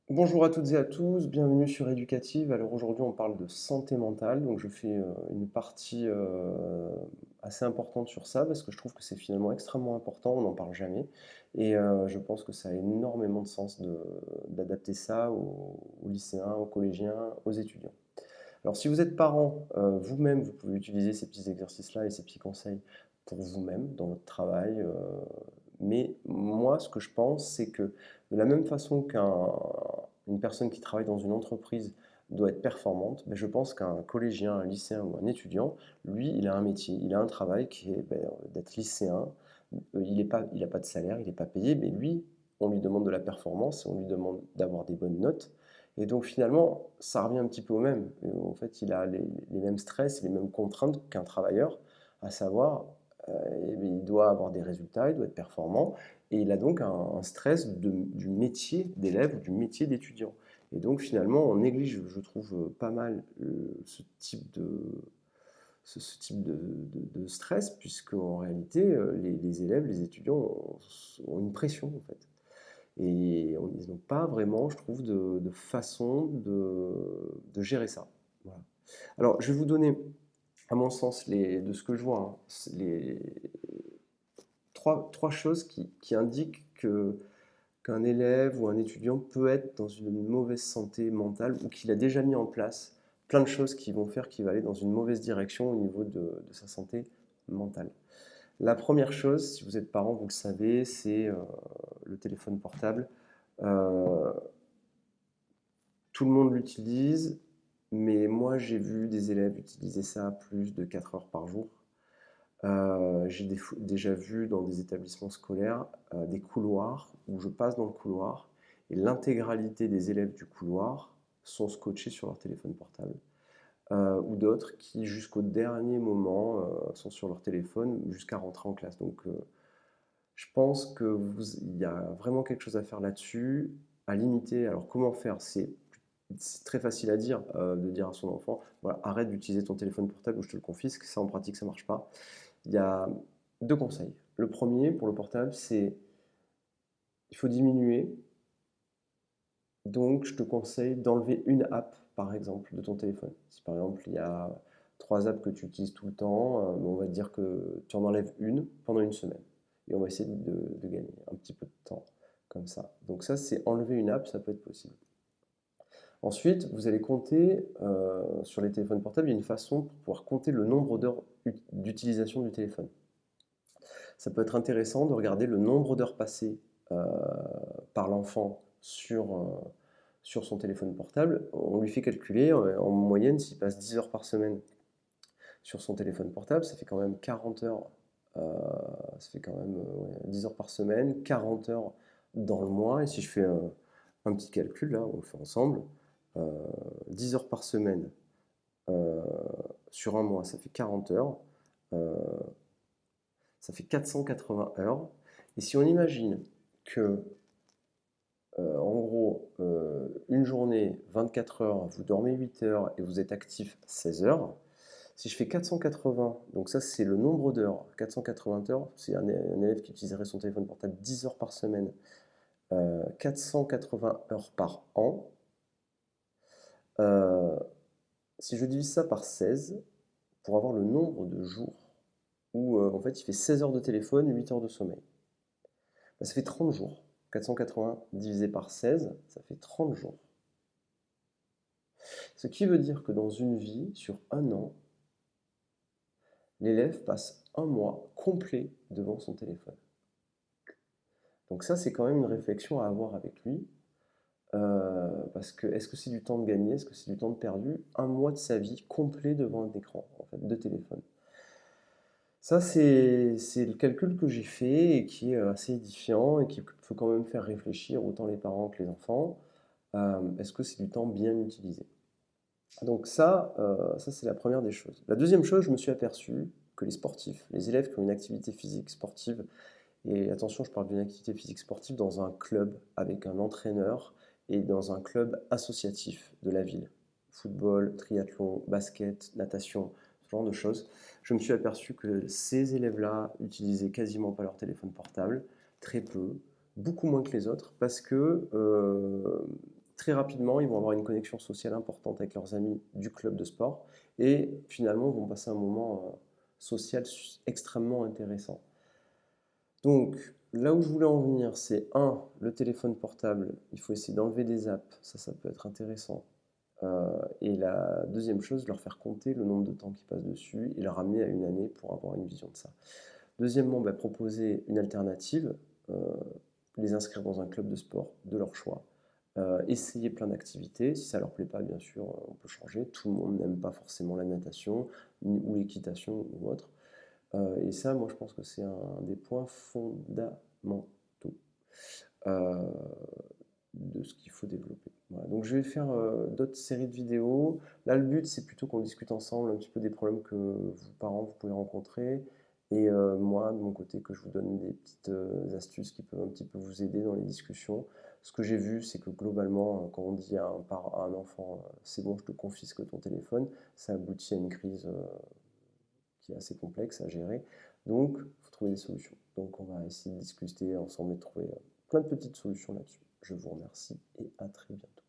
Bonjour à toutes et à tous, bienvenue sur Éducative. Alors aujourd'hui on parle de santé mentale, donc je fais une partie assez importante sur ça parce que je trouve que c'est finalement extrêmement important, on n'en parle jamais et je pense que ça a énormément de sens d'adapter ça aux lycéens, aux collégiens, aux étudiants. Alors si vous êtes parent, vous-même vous pouvez utiliser ces petits exercices-là et ces petits conseils pour vous-même dans votre travail, mais moi ce que je pense c'est que de la même façon qu'une personne qui travaille dans une entreprise doit être performante, ben, je pense qu'un collégien, un lycéen ou un étudiant, lui, il a un métier, il a un travail qui est ben, d'être lycéen. Il n'a pas de salaire, il n'est pas payé, mais lui, on lui demande de la performance, on lui demande d'avoir des bonnes notes. Et donc finalement, ça revient un petit peu au même. En fait, il a les mêmes stress, les mêmes contraintes qu'un travailleur, à savoir, eh bien, il doit avoir des résultats, il doit être performant, et il a donc un stress du métier d'élève ou du métier d'étudiant. Et donc finalement, on néglige, je trouve, pas mal ce type de stress, puisque en réalité, les élèves, les étudiants ont une pression en fait. Et ils n'ont pas vraiment, je trouve, de façon de gérer ça. Voilà. Alors, je vais vous donner, à mon sens, de ce que je vois, hein, les trois choses qui indiquent qu'un élève ou un étudiant peut être dans une mauvaise santé mentale ou qu'il a déjà mis en place plein de choses qui vont faire qu'il va aller dans une mauvaise direction au niveau de sa santé mentale. La première chose, si vous êtes parent, vous le savez, c'est le téléphone portable. Euh, Tout le monde l'utilise, mais moi j'ai vu des élèves utiliser ça plus de 4 heures par jour. Déjà vu dans des établissements scolaires des couloirs où je passe dans le couloir et l'intégralité des élèves du couloir sont scotchés sur leur téléphone portable. Ou d'autres qui jusqu'au dernier moment sont sur leur téléphone jusqu'à rentrer en classe. Donc je pense qu'il y a vraiment quelque chose à faire là-dessus, à limiter. Alors comment faire? C'est très facile à dire, de dire à son enfant, voilà, arrête d'utiliser ton téléphone portable ou je te le confisque. Ça, en pratique, ça ne marche pas. Il y a deux conseils. Le premier, pour le portable, c'est il faut diminuer. Donc, je te conseille d'enlever une app, par exemple, de ton téléphone. Si par exemple, il y a trois apps que tu utilises tout le temps, on va dire que tu en enlèves une pendant une semaine. Et on va essayer de gagner un petit peu de temps comme ça. Donc ça, c'est enlever une app, ça peut être possible. Ensuite, vous allez compter sur les téléphones portables, il y a une façon pour pouvoir compter le nombre d'heures d'utilisation du téléphone. Ça peut être intéressant de regarder le nombre d'heures passées euh, par l'enfant sur son téléphone portable. On lui fait calculer en moyenne s'il passe 10 heures par semaine sur son téléphone portable, ça fait quand même 40 heures. Ça fait quand même 10 heures par semaine, 40 heures dans le mois. Et si je fais un petit calcul, là, on le fait ensemble, euh, 10 heures par semaine euh, sur un mois, ça fait 40 heures. Euh, Ça fait 480 heures. Et si on imagine que, en gros, une journée, 24 heures, vous dormez 8 heures et vous êtes actif 16 heures, si je fais 480, donc ça c'est le nombre d'heures, 480 heures, c'est un élève qui utiliserait son téléphone portable 10 heures par semaine, 480 heures par an. Euh, Si je divise ça par 16, pour avoir le nombre de jours où en fait il fait 16 heures de téléphone, 8 heures de sommeil. Bah, ça fait 30 jours. 480 divisé par 16, ça fait 30 jours. Ce qui veut dire que dans une vie, sur un an, l'élève passe un mois complet devant son téléphone. Donc ça, c'est quand même une réflexion à avoir avec lui. Parce que est-ce que c'est du temps de gagner? Est-ce que c'est du temps de perdu? Un mois de sa vie complet devant un écran, en fait, de téléphone. Ça, c'est le calcul que j'ai fait et qui est assez édifiant et qui peut quand même faire réfléchir autant les parents que les enfants. Est-ce que c'est du temps bien utilisé? Donc ça c'est la première des choses. La deuxième chose, je me suis aperçu que les sportifs, les élèves qui ont une activité physique sportive, et attention, je parle d'une activité physique sportive dans un club avec un entraîneur et dans un club associatif de la ville, football, triathlon, basket, natation, ce genre de choses, je me suis aperçu que ces élèves-là utilisaient quasiment pas leur téléphone portable, très peu, beaucoup moins que les autres, parce que très rapidement, ils vont avoir une connexion sociale importante avec leurs amis du club de sport et finalement vont passer un moment social extrêmement intéressant. Donc, là où je voulais en venir, c'est un, le téléphone portable, il faut essayer d'enlever des apps, ça peut être intéressant. Et la deuxième chose, leur faire compter le nombre de temps qu'ils passent dessus et le ramener à une année pour avoir une vision de ça. Deuxièmement, proposer une alternative, euh, les inscrire dans un club de sport de leur choix, essayer plein d'activités. Si ça ne leur plaît pas, bien sûr, on peut changer. Tout le monde n'aime pas forcément la natation ou l'équitation ou autre. Et ça, moi, je pense que c'est un des points fondamentaux euh, de ce qu'il faut développer. Voilà. Donc, je vais faire d'autres séries de vidéos. Là, le but, c'est plutôt qu'on discute ensemble un petit peu des problèmes que vous, parents, vous pouvez rencontrer. Et moi, de mon côté, que je vous donne des petites astuces qui peuvent un petit peu vous aider dans les discussions. Ce que j'ai vu, c'est que globalement, quand on dit à un enfant, c'est bon, je te confisque ton téléphone, ça aboutit à une crise qui est assez complexe à gérer. Donc, il faut trouver des solutions. Donc, on va essayer de discuter ensemble et de trouver plein de petites solutions là-dessus. Je vous remercie et à très bientôt.